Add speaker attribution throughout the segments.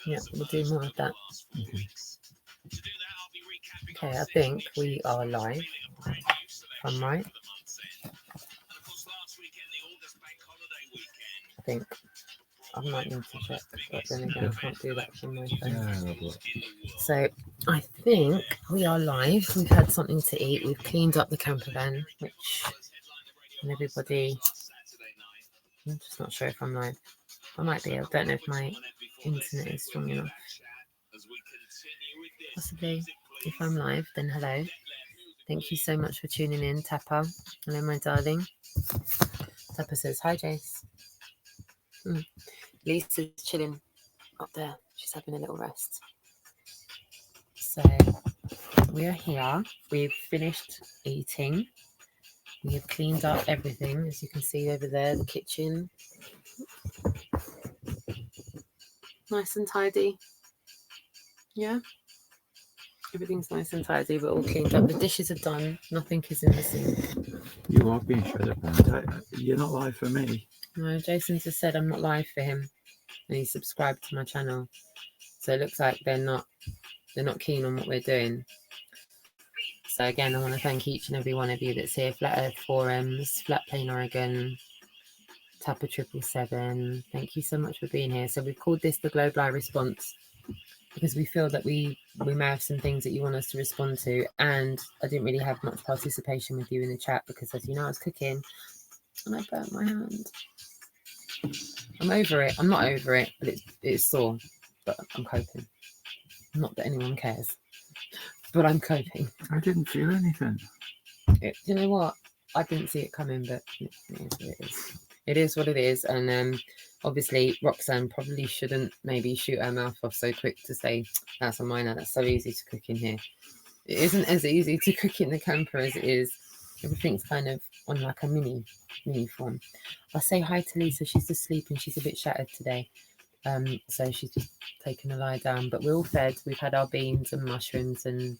Speaker 1: Yeah, we'll do more of that.
Speaker 2: Okay.
Speaker 1: Okay, I think we are live. If I'm right. I think I might need to check, but then again, I can't do that from my phone.
Speaker 2: Yeah, lovely.
Speaker 1: So I think we are live. We've had something to eat. We've cleaned up the camper van, which and everybody. I'm just not sure if I'm live. I might be. I don't know if my internet is strong enough. Possibly. If I'm live, then hello. Thank you so much for tuning in, Tappa. Hello, my darling. Tappa says, hi, Jace. Lisa's chilling up there. She's having a little rest. So, we are here. We've finished eating. We have cleaned up everything, as you can see over there, the kitchen. Nice and tidy. Yeah. Everything's nice and tidy, but all cleaned up. The dishes are done. Nothing is in the sink.
Speaker 2: You are being fed up, aren't you? You're not live for me.
Speaker 1: No, Jason just said I'm not live for him, and he's subscribed to my channel. So it looks like they're not keen on what we're doing. So again, I want to thank each and every one of you that's here. Flat Earth Forums, Flat Plain Oregon, Tapper 777. Thank you so much for being here. So we've called this the Global Eye Response because we feel that we may have some things that you want us to respond to, and I didn't really have much participation with you in the chat because, as you know, I was cooking and I burnt my hand. I'm over it. I'm not over it, but it's sore, but I'm coping. Not that anyone cares, but I'm coping.
Speaker 2: I didn't feel anything.
Speaker 1: You know what? I didn't see it coming, but it is what it is. It is what it is, and obviously Roxanne probably shouldn't maybe shoot her mouth off so quick to say that's a minor. That's so easy to cook in here. It isn't as easy to cook in the camper as it is. Everything's kind of on like a mini form. I'll say hi to Lisa. She's asleep and she's a bit shattered today. So she's just taken a lie down. But we're all fed. We've had our beans and mushrooms, and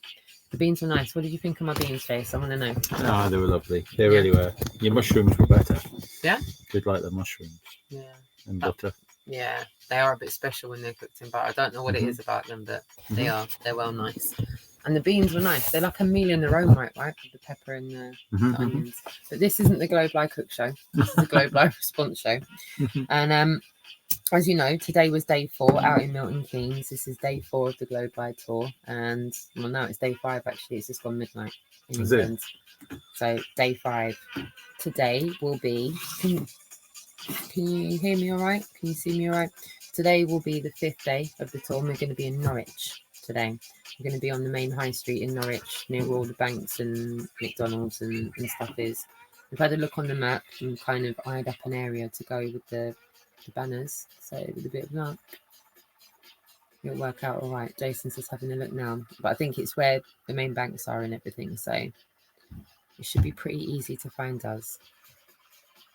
Speaker 1: the beans were nice. What did you think of my beans, Jace? I want to know.
Speaker 2: Ah, they were lovely. They really were. Your mushrooms were better.
Speaker 1: Yeah?
Speaker 2: Did like the mushrooms.
Speaker 1: Yeah.
Speaker 2: And butter.
Speaker 1: Yeah, they are a bit special when they're cooked in butter. I don't know what it is about them, but they are. They're well nice. And the beans were nice. They're like a meal in their own right? With the pepper and the onions. But this isn't the Global Eye Cook Show. This is the Global Eye Response Show. And as you know, today was day 4 out in Milton Keynes. This is day 4 of the Global Eye tour. And, well, now it's day 5, actually. It's just gone midnight in England. So, day 5. Today will be... Can you hear me all right? Can you see me all right? Today will be the 5th day of the tour. We're going to be in Norwich today. We're going to be on the main high street in Norwich, near where all the banks and McDonald's and stuff is. We've had a look on the map and kind of eyed up an area to go with the banners. So with a bit of luck, it'll work out all right. Jason's just having a look now. But I think it's where the main banks are and everything. So it should be pretty easy to find us.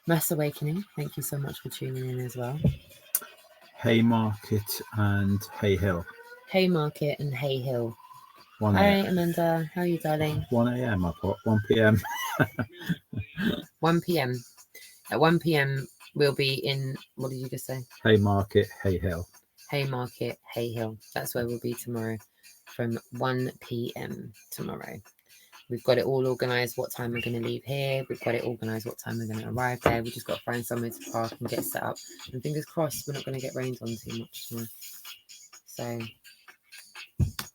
Speaker 1: Mass Awakening, thank you so much for tuning in as well.
Speaker 2: Haymarket and Hay Hill.
Speaker 1: Haymarket and Hay Hill.
Speaker 2: 1
Speaker 1: Hi, Amanda. How are you, darling?
Speaker 2: 1 a.m. I thought 1 p.m.
Speaker 1: 1 p.m. At 1 p.m. we'll be in, what did you just say?
Speaker 2: Haymarket, Hay Hill.
Speaker 1: Haymarket, Hay Hill. That's where we'll be tomorrow from 1 p.m. tomorrow. We've got it all organised, what time we're going to leave here. We've got it organised, what time we're going to arrive there. We've just got to find somewhere to park and get set up. And fingers crossed, we're not going to get rained on too much tomorrow. So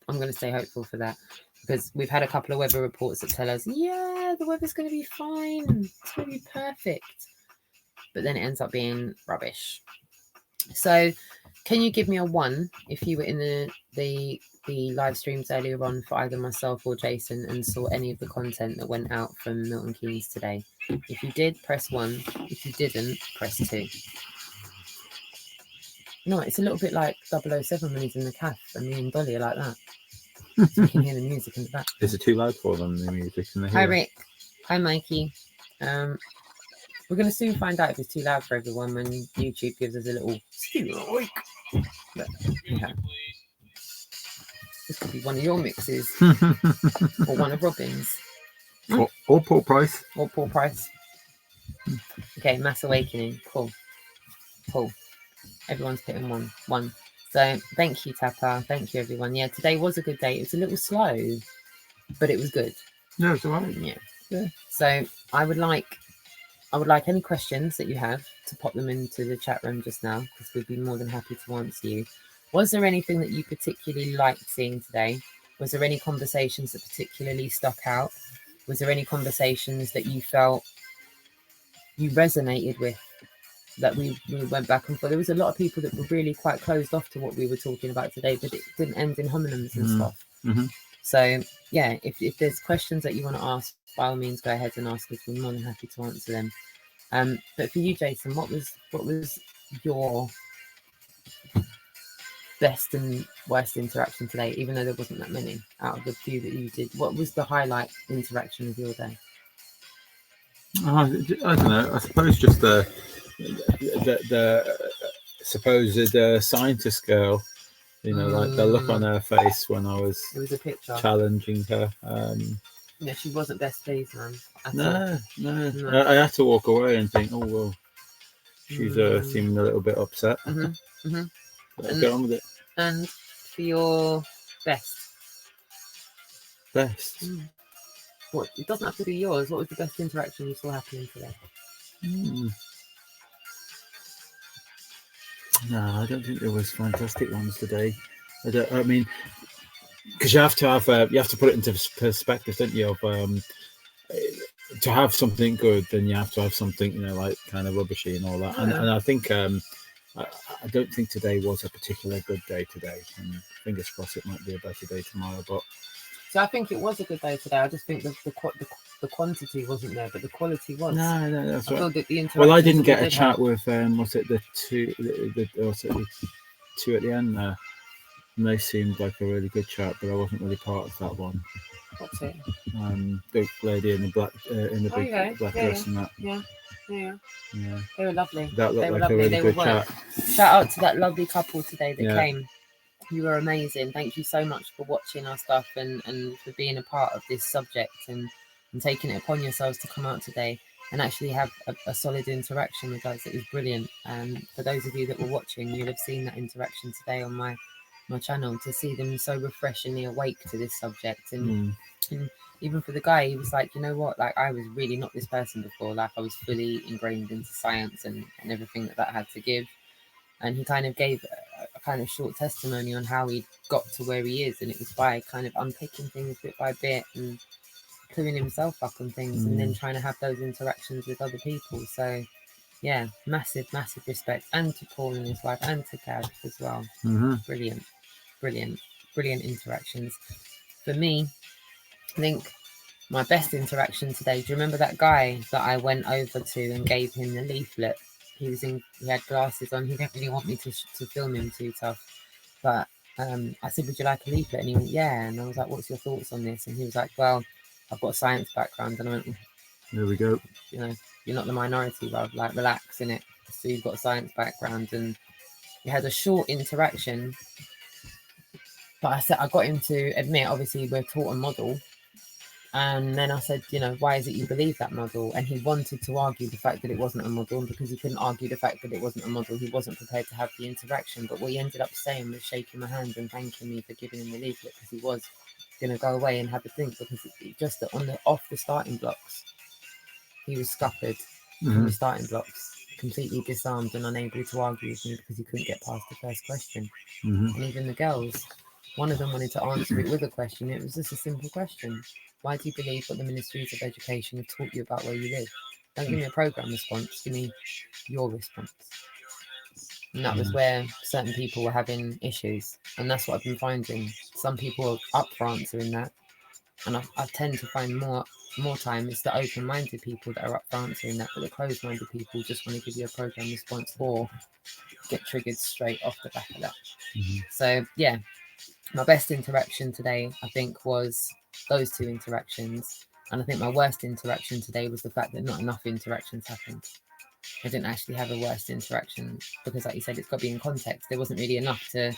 Speaker 1: I'm going to stay hopeful for that. Because we've had a couple of weather reports that tell us, yeah, the weather's going to be fine. It's going to be perfect. But then it ends up being rubbish. So can you give me a 1 if you were in the live streams earlier on for either myself or Jason and saw any of the content that went out from Milton Keynes today? If you did, press 1. If you didn't, press 2. No, it's a little bit like 007 when he's in the cafe and me and Dolly are like that. So you can hear the music in the back.
Speaker 2: Is it too loud for them, the music?
Speaker 1: Hi, Rick. Hi, Mikey. We're going to soon find out if it's too loud for everyone when YouTube gives us a little strike. But, yeah. This could be one of your mixes. Or one of Robin's.
Speaker 2: Or Paul Price.
Speaker 1: Or Paul Price. Okay, Mass Awakening. Cool. Everyone's putting 1. So thank you, Tapa. Thank you, everyone. Yeah, today was a good day. It was a little slow, but it was good.
Speaker 2: Yeah, it's all right.
Speaker 1: Yeah. So I would like any questions that you have to pop them into the chat room just now, because we'd be more than happy to answer you. Was there anything that you particularly liked seeing today? Was there any conversations that particularly stuck out? Was there any conversations that you felt you resonated with, that we went back and forth? There was a lot of people that were really quite closed off to what we were talking about today, but it didn't end in homonyms and stuff. So yeah, if there's questions that you want to ask, by all means go ahead and ask us. We're more than happy to answer them. But for you, Jason, what was your best and worst interaction today, even though there wasn't that many out of the few that you did? What was the highlight interaction of your day?
Speaker 2: I don't know. I suppose just the supposed scientist girl. Like the look on her face when I was
Speaker 1: a picture
Speaker 2: challenging her.
Speaker 1: Yeah, she wasn't best pleased, man.
Speaker 2: No. I had to walk away and think, oh well, she's seeming a little bit upset. Get on with it.
Speaker 1: And for your best. What? It doesn't have to be yours. What was the best interaction you saw happening today?
Speaker 2: No, I don't think there was fantastic ones today. I mean, because you have to put it into perspective, don't you? To have something good, then you have to have something, like kind of rubbishy and all that. And I think I don't think today was a particular good day today. And fingers crossed it might be a better day tomorrow. But
Speaker 1: so I think it was a good day today. I just think the quantity wasn't there, but the quality was.
Speaker 2: No, that's right.
Speaker 1: Well,
Speaker 2: I didn't get a chat with was it the two at the end there, and they seemed like a really good chat, but I wasn't really part of that one.
Speaker 1: What's it?
Speaker 2: The lady in the black big black dress and that.
Speaker 1: Yeah. They were lovely.
Speaker 2: That looked like
Speaker 1: lovely.
Speaker 2: a really good chat.
Speaker 1: Shout out to that lovely couple today that came. You were amazing. Thank you so much for watching our stuff and for being a part of this subject and taking it upon yourselves to come out today and actually have a solid interaction with us. It was brilliant. For those of you that were watching, you'll have seen that interaction today on my channel, to see them so refreshingly awake to this subject. And even for the guy, he was like, you know what, like I was really not this person before. Like I was fully ingrained into science and everything that had to give. And he kind of gave a kind of short testimony on how he got to where he is. And it was by kind of unpicking things bit by bit and clearing himself up on things and then trying to have those interactions with other people. So yeah, massive respect. And to Paul and his wife and to Gad as well. Brilliant interactions. For me, I think my best interaction today, do you remember that guy that I went over to and gave him the leaflet? He had glasses on. He didn't really want me to film him too tough. But I said, would you like a leaflet? And he went, yeah. And I was like, what's your thoughts on this? And he was like, well, I've got a science background. And I went,
Speaker 2: there we go.
Speaker 1: You're not the minority, Rob. Like, relax, innit? So you've got a science background. And we had a short interaction. But I got him to admit, obviously, we're taught a model. And then I said, why is it you believe that model? And he wanted to argue the fact that it wasn't a model. And because he couldn't argue the fact that it wasn't a model, he wasn't prepared to have the interaction. But what he ended up saying was shaking my hand and thanking me for giving him the leaflet, because he was going to go away and have a think, because it just off the starting blocks, he was scuppered from the starting blocks, completely disarmed and unable to argue with me because he couldn't get past the first question. And even the girls, one of them wanted to answer it with a question. It was just a simple question. Why do you believe what the Ministries of Education have taught you about where you live? Don't give me a programme response, give me your response. And that was where certain people were having issues. And that's what I've been finding. Some people are up for answering that. And I tend to find more time it's the open-minded people that are up for answering that, but the closed-minded people just want to give you a programme response or get triggered straight off the back of that. So yeah, my best interaction today, I think, was those two interactions. And I think my worst interaction today was the fact that not enough interactions happened. I didn't actually have a worst interaction because, like you said, it's got to be in context. There wasn't really enough to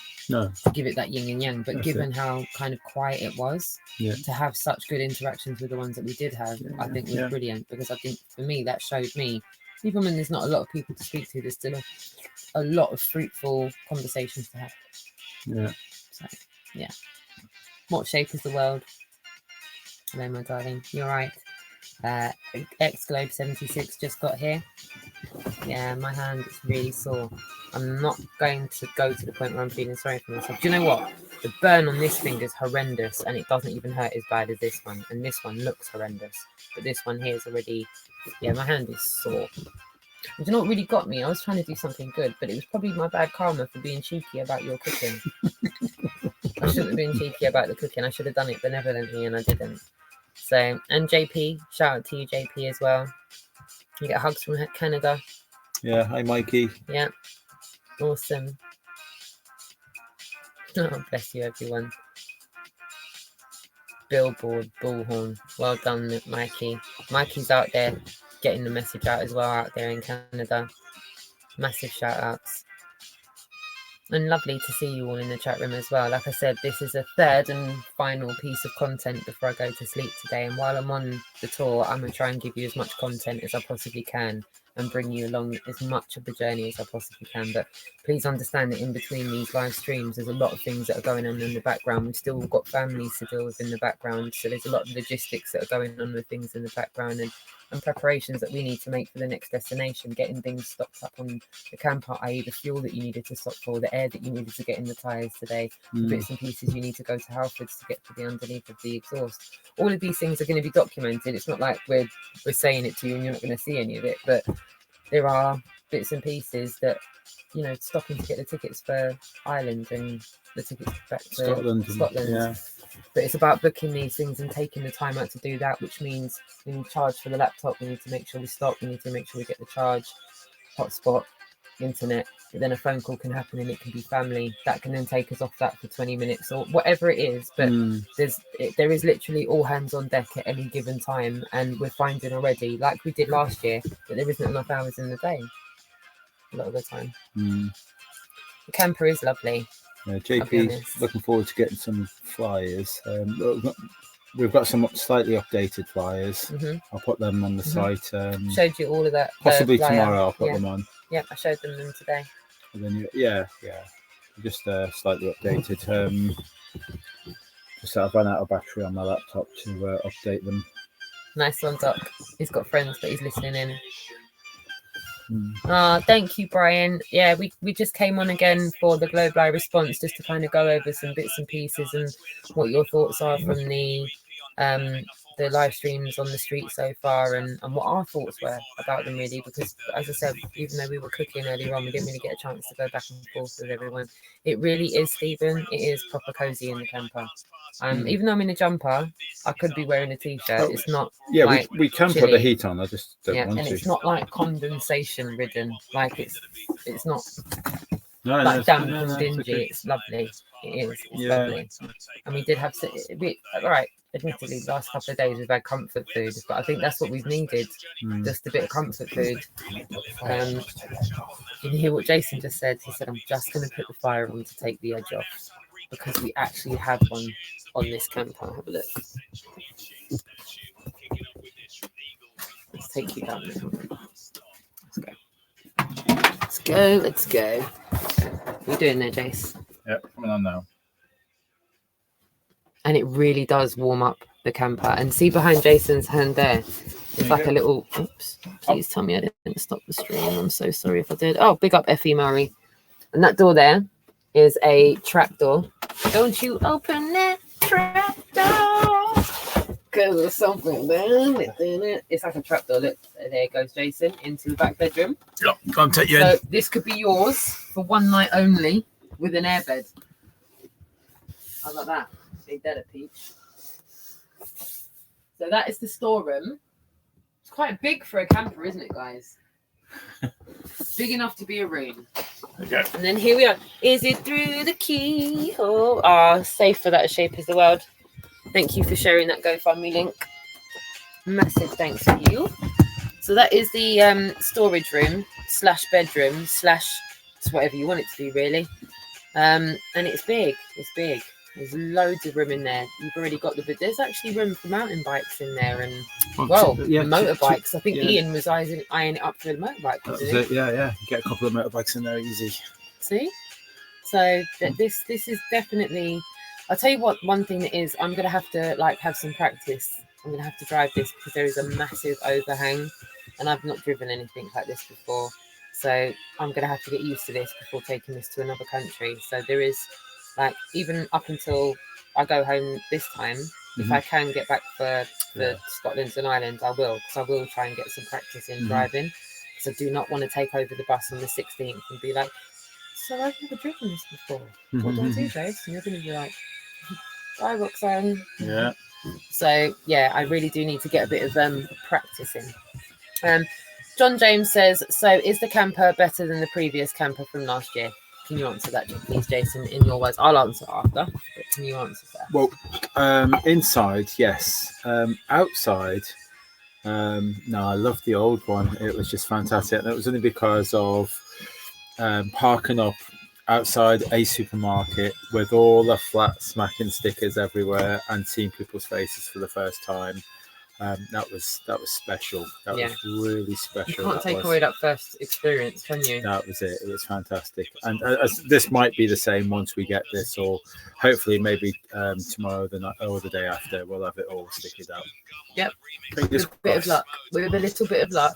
Speaker 1: give it that yin and yang. But that's given how kind of quiet it was, to have such good interactions with the ones that we did have, I think was brilliant. Because I think for me, that showed me, even when there's not a lot of people to speak to, there's still a lot of fruitful conversations to have.
Speaker 2: Yeah.
Speaker 1: So, yeah. What shape is the world? Hello, my darling. You're right. X Globe 76 just got here. Yeah, my hand is really sore. I'm not going to go to the point where I'm feeling sorry for myself. Do you know what? The burn on this finger is horrendous, and it doesn't even hurt as bad as this one. And this one looks horrendous, but this one here is already. Yeah, my hand is sore. And do you know what really got me? I was trying to do something good, but it was probably my bad karma for being cheeky about your cooking. I shouldn't have been cheeky about the cooking. I should have done it benevolently, and I didn't. So, and JP, shout out to you, JP, as well. You get hugs from Canada.
Speaker 2: Yeah, hi Mikey.
Speaker 1: Yeah, awesome. Oh, bless you, everyone. Billboard, Bullhorn. Well done, Mikey. Mikey's out there getting the message out as well out there in Canada. Massive shout outs. And lovely to see you all in the chat room as well. Like I said, this is a third and final piece of content before I go to sleep today. And while I'm on the tour, I'm going to try and give you as much content as I possibly can and bring you along as much of the journey as I possibly can. But please understand that in between these live streams, there's a lot of things that are going on in the background. We've still got families to deal with in the background. So there's a lot of logistics that are going on with things in the background and preparations that we need to make for the next destination, getting things stocked up on the camper, i.e. the fuel that you needed to stock for, the air that you needed to get in the tyres today, the bits and pieces you need to go to Halfords to get to the underneath of the exhaust. All of these things are going to be documented. It's not like we're saying it to you and you're not going to see any of it, but there are bits and pieces that, you know, stopping to get the tickets for Ireland and the tickets back to Scotland.
Speaker 2: Yeah.
Speaker 1: But it's about booking these things and taking the time out to do that, which means we need charge for the laptop. We need to make sure we stop. We need to make sure we get the charge, hotspot, internet. But then a phone call can happen and it can be family. That can then take us off that for 20 minutes or whatever it is. But there is literally all hands on deck at any given time. And we're finding already, like we did last year, that there isn't enough hours in the day a lot of the time. The camper is lovely.
Speaker 2: Yeah, JP, looking forward to getting some flyers. We've got some slightly updated flyers. I'll put them on the site.
Speaker 1: Showed you all of that.
Speaker 2: Possibly tomorrow I'll put them on.
Speaker 1: Yeah, I showed them today.
Speaker 2: And then just slightly updated. Just I've run out of battery on my laptop to update them.
Speaker 1: Nice one, Doc. He's got friends, but he's listening in. Thank you, Brian. Yeah, we just came on again for the Globe Live response, just to kind of go over some bits and pieces and what your thoughts are from the live streams on the street so far, and what our thoughts were about them, really, because as I said, even though we were cooking earlier on, we didn't really get a chance to go back and forth with everyone. It really is, Stephen, it is proper cozy in the camper. Even though I'm in a jumper, I could be wearing a t-shirt. It's not like
Speaker 2: we can
Speaker 1: chilly.
Speaker 2: Put the heat on. I just don't want
Speaker 1: and
Speaker 2: to.
Speaker 1: It's not like condensation ridden. Like it's not
Speaker 2: damp
Speaker 1: and dingy. It's lovely. It is. It's lovely. And we did have admittedly, the last couple of days we've had comfort food, but I think that's what we've needed. Just a bit of comfort food. You hear what Jason just said? He said, I'm just going to put the fire on to take the edge off, because we actually have one on this camper. Have a look. Let's take you down there. Let's go. What are you doing there, Jace?
Speaker 2: Yeah, coming on now.
Speaker 1: And it really does warm up the camper. And see behind Jason's hand there, it's like a little, oops, please tell me I didn't stop the stream. I'm so sorry if I did. Oh, big up Effie Murray. And that door there is a trap door. Don't you open that trap door, because there's something there. It's like a trap door. Look, there goes Jason into the back bedroom.
Speaker 2: Yep, can't take you
Speaker 1: in. This could be yours for one night only with an airbed. How about that? Big dead at Peach. So that is the storeroom. It's quite big for a camper, isn't it, guys? Big enough to be a room.
Speaker 2: Okay.
Speaker 1: And then here we are. Is it through the keyhole? Safe for that shape is the world. Thank you for sharing that GoFundMe link. Massive thanks to you. So that is the storage room / bedroom / it's whatever you want it to be, really. And it's big. It's big. There's loads of room in there. You've already got there's actually room for mountain bikes in there and motorbikes. I think Ian was eyeing it up for the motorbike.
Speaker 2: Yeah. Get a couple of motorbikes in there easy.
Speaker 1: See? So this is definitely. I'll tell you what. One thing that is, I'm gonna have to like have some practice. I'm gonna have to drive this because there is a massive overhang, and I've not driven anything like this before. So I'm gonna have to get used to this before taking this to another country. So there is, like, even up until I go home this time, if I can get back for Scotland and Ireland, I will, because I will try and get some practice in driving. Because I do not want to take over the bus on the 16th and be like, so I've never driven this before. What do I do, Jace? And you're going to be like, bye, Roxanne.
Speaker 2: Yeah.
Speaker 1: So, yeah, I really do need to get a bit of practice in. John James says, so is the camper better than the previous camper from last year? Can you answer that, please, Jason, in your words? I'll answer after, but can you answer that?
Speaker 2: Well, inside, yes. Outside, no, I love the old one. It was just fantastic. And it was only because of parking up outside a supermarket with all the flat smacking stickers everywhere and seeing people's faces for the first time. That was special. That was really special.
Speaker 1: You can't take away that first experience, can you?
Speaker 2: That was it. It was fantastic. And this might be the same once we get this, or hopefully maybe tomorrow or the day after, we'll have it all stickered out.
Speaker 1: Yep. With a bit of luck. With a little bit of luck.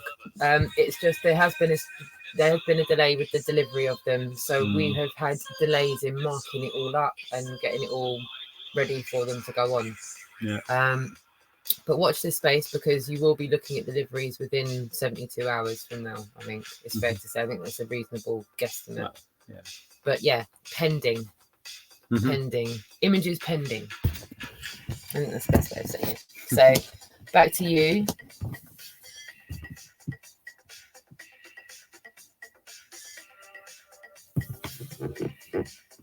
Speaker 1: It's just there has been a delay with the delivery of them, so we have had delays in marking it all up and getting it all ready for them to go on.
Speaker 2: Yeah.
Speaker 1: But watch this space, because you will be looking at deliveries within 72 hours from now. I think it's fair to say. I think that's a reasonable guesstimate.
Speaker 2: Yeah.
Speaker 1: But yeah, pending. Images pending. I think that's the best way of saying it. So back to you.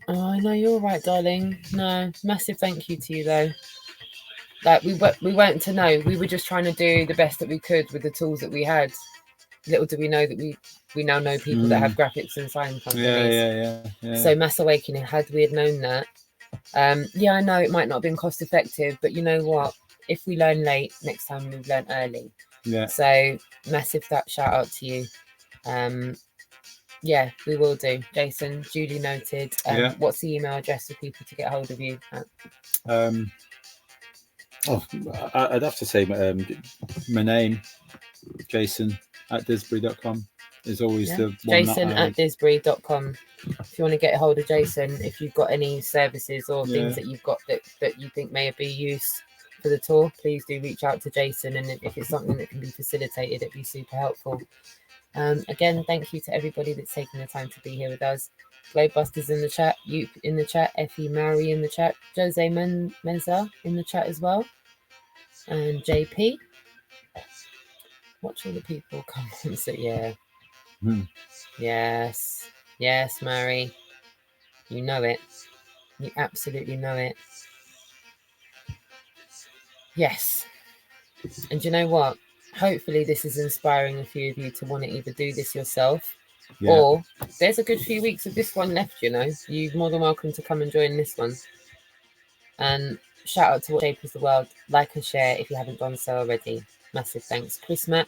Speaker 1: Oh, no, you're right, darling. No, massive thank you to you, though. Like, we weren't to know. We were just trying to do the best that we could with the tools that we had. Little do we know that we now know people that have graphics and sign companies.
Speaker 2: Yeah.
Speaker 1: So Mass Awakening, had we had known that, I know it might not have been cost effective, but you know what? If we learn late, next time we've learned early.
Speaker 2: Yeah.
Speaker 1: So massive shout out to you. Yeah, we will do. Jason, duly noted. What's the email address for people to get hold of you at?
Speaker 2: I'd have to say my name, Jason at Disbury.com, is always the one.
Speaker 1: Jason at Disbury.com. If you want to get a hold of Jason, if you've got any services or things that you've got that you think may be used for the tour, please do reach out to Jason. And if it's something that can be facilitated, it'd be super helpful. Again, thank you to everybody that's taken the time to be here with us. Globebusters in the chat, Yoop in the chat, Effie Mary in the chat, Jose Menza in the chat as well, and JP. Watch all the people come on. So yes, Mary, you know it. You absolutely know it. Yes, and you know what? Hopefully, this is inspiring a few of you to want to either do this yourself. Or there's a good few weeks of this one left, you know. You're more than welcome to come and join this one. And shout out to What Shape is the World. Like and share if you haven't done so already. Massive thanks. Chris Matt,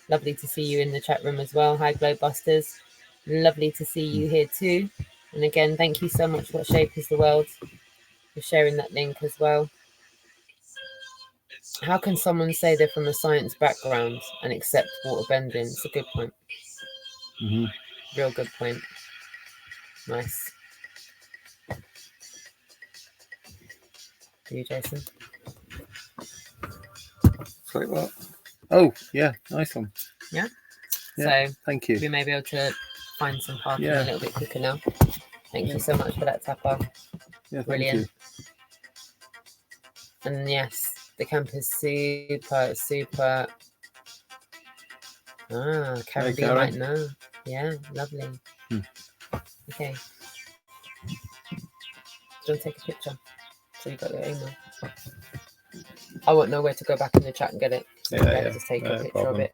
Speaker 1: lovely to see you in the chat room as well. Hi, Globebusters. Lovely to see you here too. And again, thank you so much, What Shape is the World, for sharing that link as well. How can someone say they're from a science background and accept water bending? It's a good point. Real good point. Nice. Do you, Jason?
Speaker 2: Like what? Oh, yeah, nice one.
Speaker 1: Yeah.
Speaker 2: So
Speaker 1: thank you. We may be able to find some parking a little bit quicker now. Thank you so much for that, Tapper.
Speaker 2: Yeah,
Speaker 1: brilliant. And yes, the camp is super. Karen B might know. Yeah, lovely. Okay. Do you want to take a picture? So you got your email. I won't know where to go back in the chat and get it. So just take a picture of it.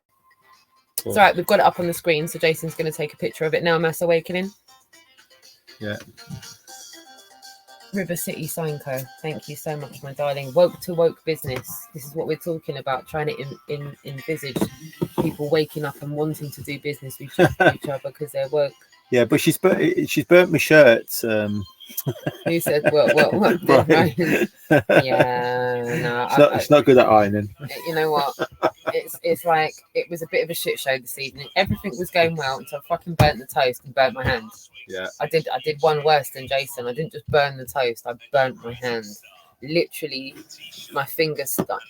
Speaker 1: Cool. It's all right, we've got it up on the screen, so Jason's going to take a picture of it now. Mass Awakening.
Speaker 2: Yeah.
Speaker 1: River City Sign Co. Thank you so much, my darling. Woke to woke business. This is what we're talking about, trying to envisage people waking up and wanting to do business with each other because they're woke.
Speaker 2: Yeah, but she's burnt my shirts.
Speaker 1: Who said what?
Speaker 2: Brian.
Speaker 1: Yeah, no.
Speaker 2: It's not good at ironing.
Speaker 1: You know what? It's like it was a bit of a shit show this evening. Everything was going well until I fucking burnt the toast and burnt my hand.
Speaker 2: Yeah.
Speaker 1: I did one worse than Jason. I didn't just burn the toast, I burnt my hand. Literally, my finger stuck.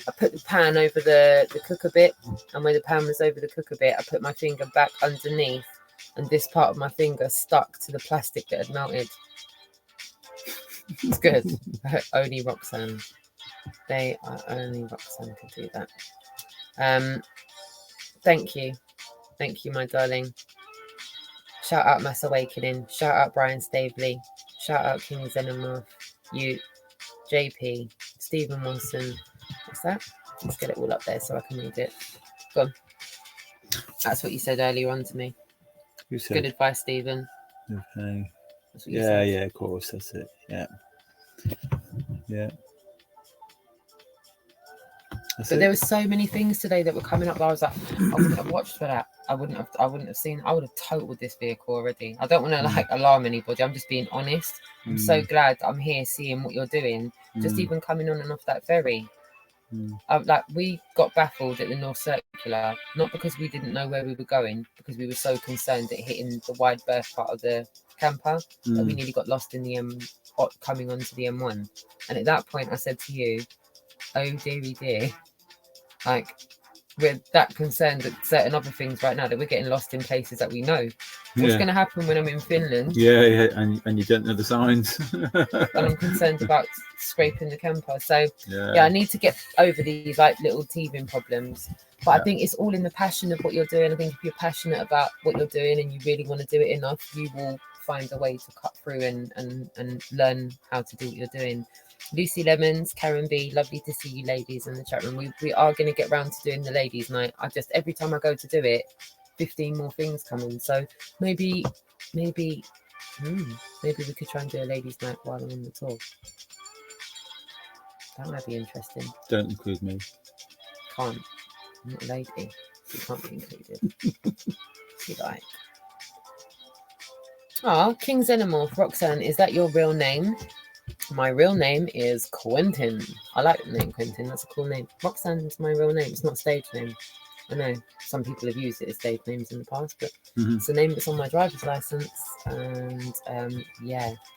Speaker 1: I put the pan over the cooker bit, and when the pan was over the cooker bit, I put my finger back underneath, and this part of my finger stuck to the plastic that had melted. It's good. Only Roxanne. Only Roxanne could do that. Thank you, my darling. Shout out Mass Awakening. Shout out Brian Staveley. Shout out King Xenomorph. You, JP, Stephen Wilson. What's that? Let's get it all up there so I can read it. Go on. That's what you said earlier on to me.
Speaker 2: Who said?
Speaker 1: Good advice, Stephen.
Speaker 2: Okay.
Speaker 1: Yeah,
Speaker 2: of course, that's it. Yeah.
Speaker 1: But there were so many things today that were coming up. I was like, I wouldn't have watched for that. I wouldn't have seen. I would have totaled this vehicle already. I don't want to alarm anybody. I'm just being honest. I'm so glad I'm here seeing what you're doing. Just even coming on and off that ferry. We got baffled at the North Circular, not because we didn't know where we were going, because we were so concerned at hitting the wide berth part of the camper that we nearly got lost in the coming onto the M1. And at that point, I said to you, "Oh dearie dear, like we're that concerned at certain other things right now that we're getting lost in places that we know. What's going to happen when I'm in Finland?
Speaker 2: Yeah, and you don't know the signs.
Speaker 1: And I'm concerned about scraping the camper. So I need to get over these little teething problems. But I think it's all in the passion of what you're doing. I think if you're passionate about what you're doing and you really want to do it enough, you will find a way to cut through and learn how to do what you're doing. Lucy Lemons, Karen B, lovely to see you ladies in the chat room. We are going to get round to doing the ladies' night. Every time I go to do it, 15 more things come in. So maybe we could try and do a ladies' night while I'm on the tour. That might be interesting.
Speaker 2: Don't include me.
Speaker 1: Can't. I'm not a lady. So you can't be included. If you like. King Xenomorph, Roxanne, is that your real name? My real name is Quentin. I like the name Quentin. That's a cool name. Roxanne's my real name. It's not a stage name. I know some people have used it as stage names in the past, but it's a name that's on my driver's license. And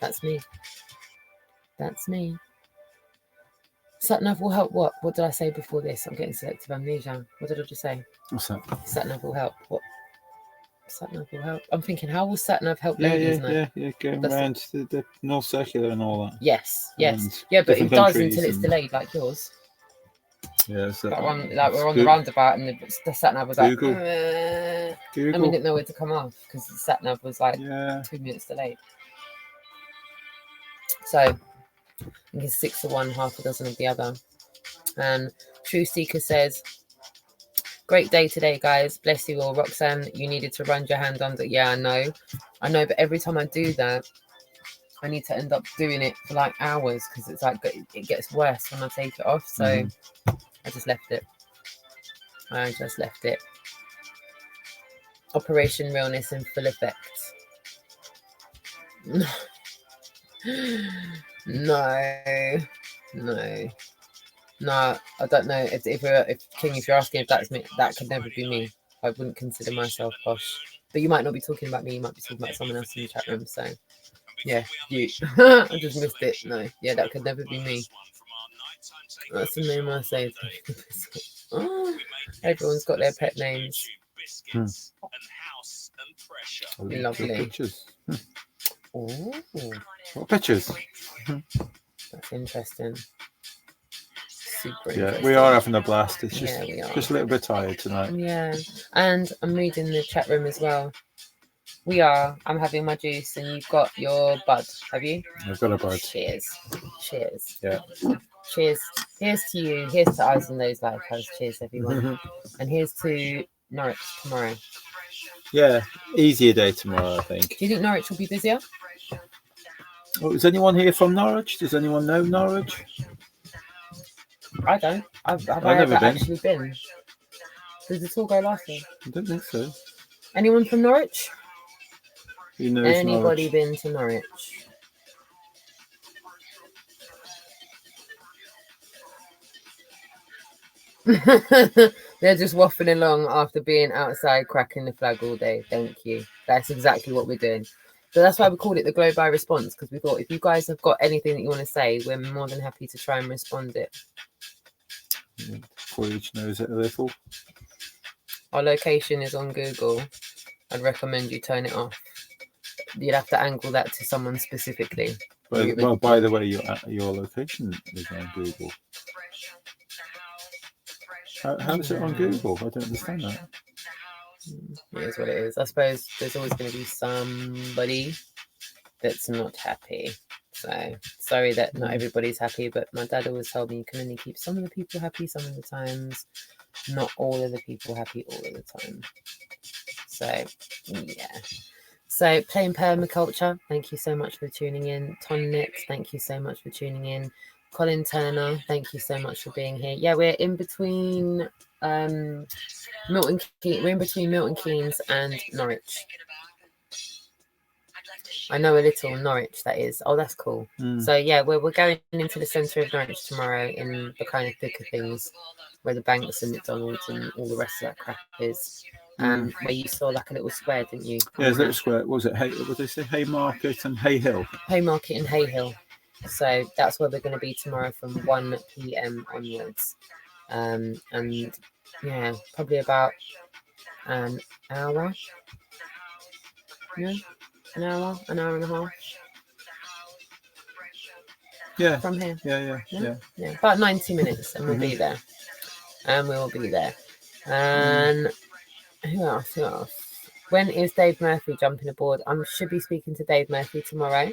Speaker 1: that's me. That's me. Satnav will help what? What did I say before this? I'm getting selective amnesia. What did I just say?
Speaker 2: What's that?
Speaker 1: Satnav will help. What? Satnav will help. I'm thinking, how will Satnav help ladies now?
Speaker 2: Yeah, going around the North Circular and all that.
Speaker 1: Yes. Yeah, but it does until it's delayed, like yours.
Speaker 2: Yeah, so
Speaker 1: we're on the roundabout, and the Satnav was
Speaker 2: Google.
Speaker 1: And we didn't know where to come off because the Satnav was 2 minutes delayed. So I think it's 6 of one, half a dozen of the other. And True Seeker says, great day today, guys. Bless you all. Roxanne, you needed to run your hand under. Yeah, I know, but every time I do that, I need to end up doing it for hours because it's it gets worse when I take it off. So I just left it. Operation Realness in full effect. No, I don't know if King, if you're asking if that's me, that could never be me. I wouldn't consider myself posh. But you might not be talking about me, you might be talking about someone else in the chat room. So yeah, you. I just missed it. No, yeah, that could never be me. That's the name I say. Everyone's got their pet names. Lovely. Oh,
Speaker 2: what pictures?
Speaker 1: That's interesting. Super interesting.
Speaker 2: Yeah, we are having a blast. It's just,
Speaker 1: we are.
Speaker 2: Just a little bit tired tonight.
Speaker 1: Yeah, and I'm reading the chat room as well. We are. I'm having my juice, and you've got your bud. Have you?
Speaker 2: I've got a bud.
Speaker 1: Cheers.
Speaker 2: Yeah.
Speaker 1: Cheers. Here's to you. Here's to Eyes on Those Lifehouse. Cheers, everyone. And here's to Norwich tomorrow.
Speaker 2: Yeah, easier day tomorrow, I think.
Speaker 1: Do you think Norwich will be busier?
Speaker 2: Well, is anyone here from Norwich? Does anyone know Norwich?
Speaker 1: I don't. I've never actually been. Did the tour go last year?
Speaker 2: I don't think so.
Speaker 1: Anyone from Norwich?
Speaker 2: Who knows
Speaker 1: Anybody
Speaker 2: Norwich?
Speaker 1: been to Norwich? They're just waffling along after being outside cracking the flag all day. Thank you. That's exactly what we're doing. So that's why we called it the Glow by Response, because we thought if you guys have got anything that you want to say, we're more than happy to try and respond it.
Speaker 2: For each knows it a little.
Speaker 1: Our location is on Google. I'd recommend you turn it off. You'd have to angle that to someone specifically.
Speaker 2: Well, by the way, your location is on Google. How is it on Google? I don't understand that.
Speaker 1: It is what it is. I suppose there's always going to be somebody that's not happy. So sorry that not everybody's happy, but my dad always told me you can only keep some of the people happy some of the times, not all of the people happy all of the time. So yeah. So playing permaculture, thank you so much for tuning in. Ton Nix, thank you so much for tuning in. Colin Turner, thank you so much for being here. Yeah, we're in between Milton Keynes and Norwich. I know a little Norwich, that is. Oh, that's cool. So yeah, we're going into the centre of Norwich tomorrow in the kind of thick of things, where the banks and McDonald's and all the rest of that crap is. Where you saw like a little square, didn't you?
Speaker 2: Yeah, there's a little square. What was it? What did they say? Haymarket and Hay Hill.
Speaker 1: Haymarket and Hay Hill. So that's where we're going to be tomorrow from 1 p.m. onwards. And yeah, probably about an hour. Yeah, an hour and a half.
Speaker 2: Yeah.
Speaker 1: From here.
Speaker 2: Yeah.
Speaker 1: About 90 minutes and we'll be there. And we will be there. And who else? When is Dave Murphy jumping aboard? I should be speaking to Dave Murphy tomorrow.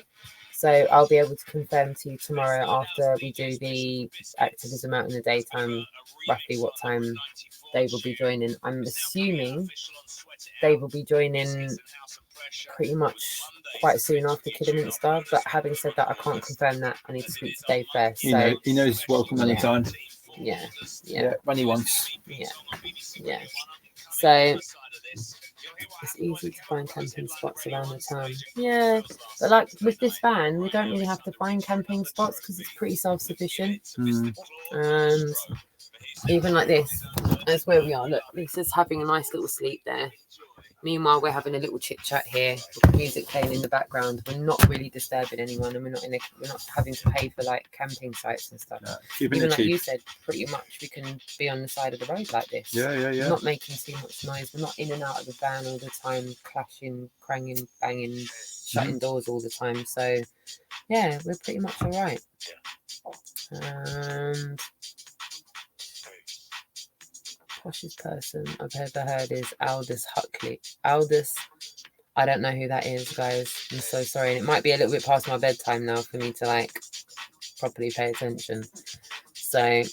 Speaker 1: So I'll be able to confirm to you tomorrow after we do the activism out in the daytime, roughly what time Dave will be joining. I'm assuming Dave will be joining pretty much quite soon after Kidderminster. But having said that, I can't confirm that. I need to speak to Dave first.
Speaker 2: He knows he's welcome anytime.
Speaker 1: Yeah.
Speaker 2: When he wants.
Speaker 1: Yeah. So it's easy to find camping spots around the town. Yeah, but like with this van, we don't really have to find camping spots because it's pretty self-sufficient. And even like this, that's where we are. Look, Lisa's having a nice little sleep there. Meanwhile, we're having a little chit chat here with music playing in the background. We're not really disturbing anyone, and we're not having to pay for like camping sites and stuff. No, even like you said, pretty much we can be on the side of the road like this.
Speaker 2: Yeah.
Speaker 1: Not making too much noise. We're not in and out of the van all the time, clashing, clanging, banging, shutting doors all the time. So yeah, we're pretty much all right. Poshest person I've ever heard is Aldous Huxley. Aldous, I don't know who that is, guys. I'm so sorry. And it might be a little bit past my bedtime now for me to like properly pay attention. So,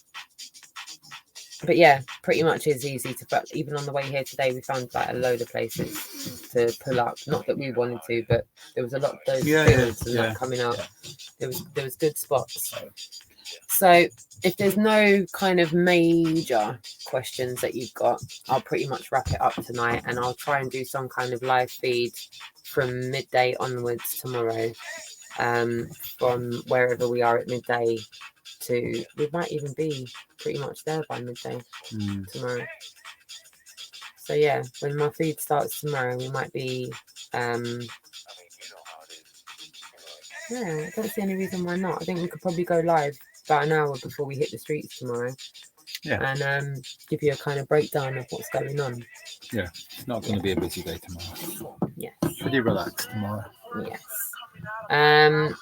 Speaker 1: but yeah, pretty much is easy to. But even on the way here today, we found like a load of places to pull up. Not that we wanted to, but there was a lot of those fields and that coming up. There was good spots. So if there's no kind of major questions that you've got, I'll pretty much wrap it up tonight, and I'll try and do some kind of live feed from midday onwards tomorrow, from wherever we are at midday to, we might even be pretty much there by midday tomorrow. So yeah, when my feed starts tomorrow, we might be, yeah, I don't see any reason why not. I think we could probably go live about an hour before we hit the streets tomorrow. Yeah. And give you a kind of breakdown of what's going on.
Speaker 2: Yeah, it's not going to be a busy day tomorrow.
Speaker 1: Yes.
Speaker 2: Pretty relaxed tomorrow.
Speaker 1: Yes. And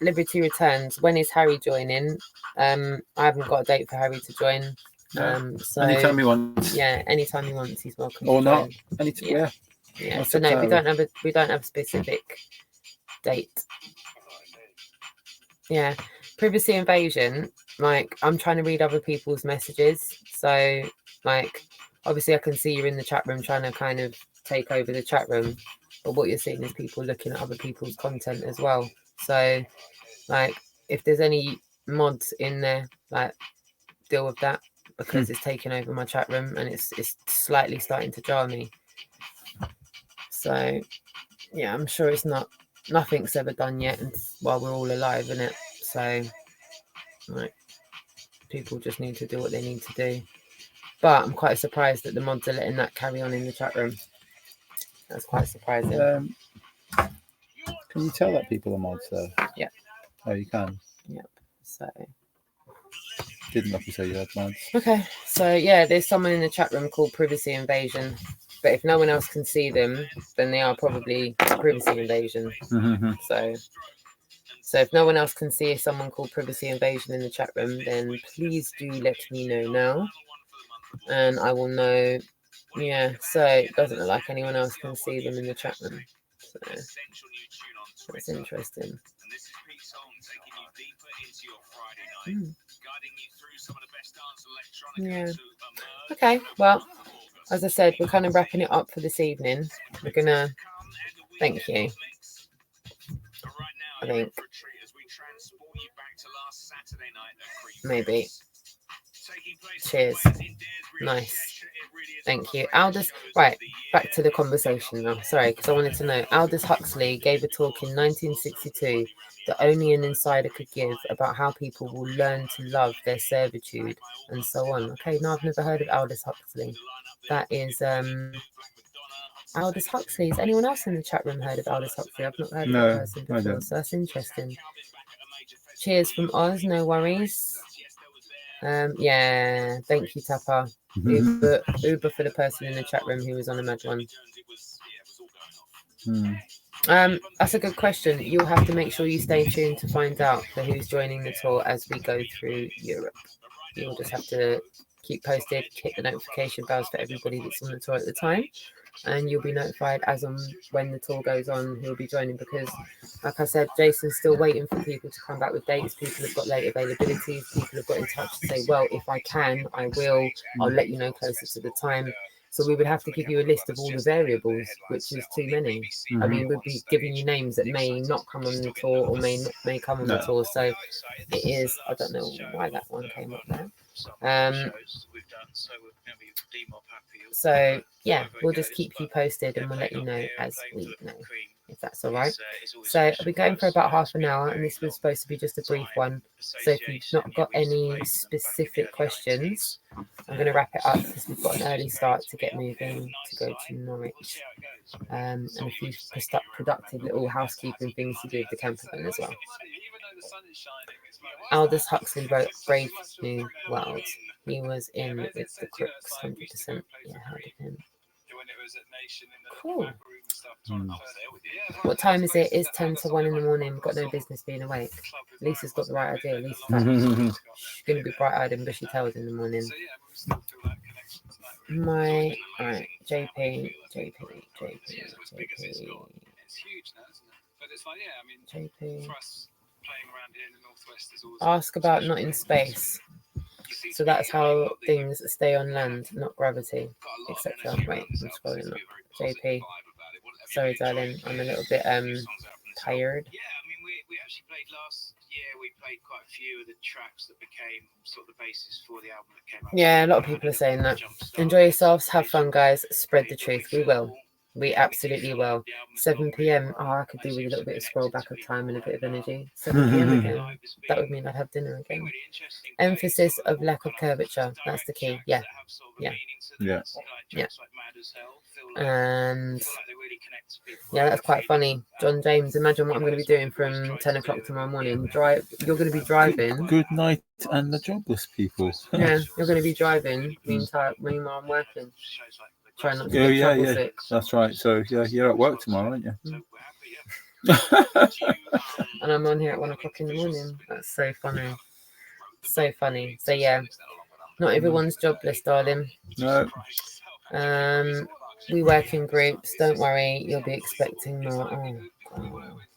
Speaker 1: Liberty Returns. When is Harry joining? I haven't got a date for Harry to join. So
Speaker 2: anytime he wants.
Speaker 1: Yeah, anytime he wants, he's welcome.
Speaker 2: Or not.
Speaker 1: Join.
Speaker 2: Anytime.
Speaker 1: Yeah. So no, we don't have a specific date. Yeah. Privacy invasion. Like, I'm trying to read other people's messages. So like, obviously I can see you're in the chat room trying to kind of take over the chat room, but what you're seeing is people looking at other people's content as well. So like, if there's any mods in there, like, deal with that, because it's taking over my chat room and it's slightly starting to jar me. So yeah, I'm sure it's nothing's ever done yet, and while we're all alive, innit? So, like, people just need to do what they need to do. But I'm quite surprised that the mods are letting that carry on in the chat room. That's quite surprising.
Speaker 2: Can you tell that people are mods though?
Speaker 1: Yeah.
Speaker 2: Oh, you can.
Speaker 1: Yep. So.
Speaker 2: Didn't look say you had mods.
Speaker 1: Okay, so yeah, there's someone in the chat room called Privacy Invasion, but if no one else can see them, then they are probably Privacy Invasion. So if no one else can see someone called Privacy Invasion in the chat room, then please do let me know now, and I will know. Yeah, so it doesn't look like anyone else can see them in the chat room. So that's interesting. Yeah. Okay, well, as I said, we're kind of wrapping it up for this evening. We're gonna thank you. I think maybe. Cheers. Nice. Thank you. Aldous, right, back to the conversation now. Sorry, because I wanted to know. Aldous Huxley gave a talk in 1962 that only an insider could give about how people will learn to love their servitude and so on. Okay, no, I've never heard of Aldous Huxley. That is Aldous Huxley. Has anyone else in the chat room heard of Aldous Huxley? I've not heard of that person before, so that's interesting. Cheers from Oz, no worries. Yeah, thank you, Tapa. Uber for the person in the chat room who was on a mad one. That's a good question. You'll have to make sure you stay tuned to find out for who's joining the tour as we go through Europe. You'll just have to keep posted, hit the notification bells for everybody that's on the tour at the time, and you'll be notified as on when the tour goes on who'll be joining, because like I said, Jason's still waiting for people to come back with dates. People have got late availabilities. People have got in touch to say, well, if I can, I will. I'll let you know closer to the time. So we would have to give you a list of all the variables, which is too many. I mean, we'd be giving you names that may not come on the tour or may come on the tour. So it is, I don't know why that one came up there. So yeah, we'll just keep you posted and we'll let you know as we know, if that's all right. So I'll be going for about half an hour, and this was supposed to be just a brief one. So if you've not got any specific questions, I'm going to wrap it up because we've got an early start to get moving to go to Norwich, and a few productive little housekeeping things to do with the camper van as well. Aldous Huxley wrote Brave New World. He was in with the Crooks, 100%. Yeah, heard of him. Cool. What time is it? It's 10 to 1 in the morning. Got no business being awake. Lisa's got the right idea. Lisa's going to be bright-eyed and bushy-tailed in the morning. Alright, JP. Ask about not in space. So that's how things stay on land, not gravity, etc. Wait, I'm scrolling up. JP. Sorry, darling. I'm a little bit tired.
Speaker 3: We actually played last year. We played quite a few of the tracks that became sort of the basis for the album that came out.
Speaker 1: Yeah, a lot of people are saying that. Enjoy yourselves, have fun, guys. Spread the truth. We will. We absolutely will. 7 p.m. Oh, I could do with a little bit of scroll back of time and a bit of energy. 7 p.m. again. That would mean I'd have dinner again. Emphasis of lack of curvature. That's the key. Yeah. And yeah, that's quite funny. John James, imagine what I'm going to be doing from 10 o'clock tomorrow morning. You're going to be driving.
Speaker 2: Good night and the jobless people.
Speaker 1: Yeah, you're going to be driving. Meanwhile, I'm working. Trying not to get trouble sick.
Speaker 2: That's right. So yeah, you're at work tomorrow, aren't you?
Speaker 1: And I'm on here at 1 o'clock in the morning. That's so funny. So funny. So yeah, not everyone's jobless, darling.
Speaker 2: No.
Speaker 1: We work in groups. Don't worry, you'll be expecting more.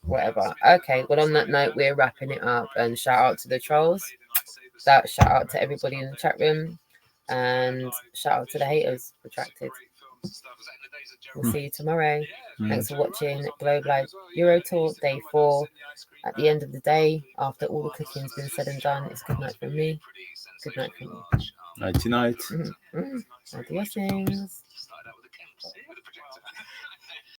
Speaker 1: Whatever. Okay. Well, on that note, we're wrapping it up. And shout out to the trolls. Shout out to everybody in the chat room. And shout out to the haters. Retracted. We'll see you tomorrow. Thanks for watching Globe Live Euro Tour Day 4. At the end of the day, after all the cooking's been said and done, it's good night from me. Good night from you.
Speaker 2: Nighty night.
Speaker 1: Adios.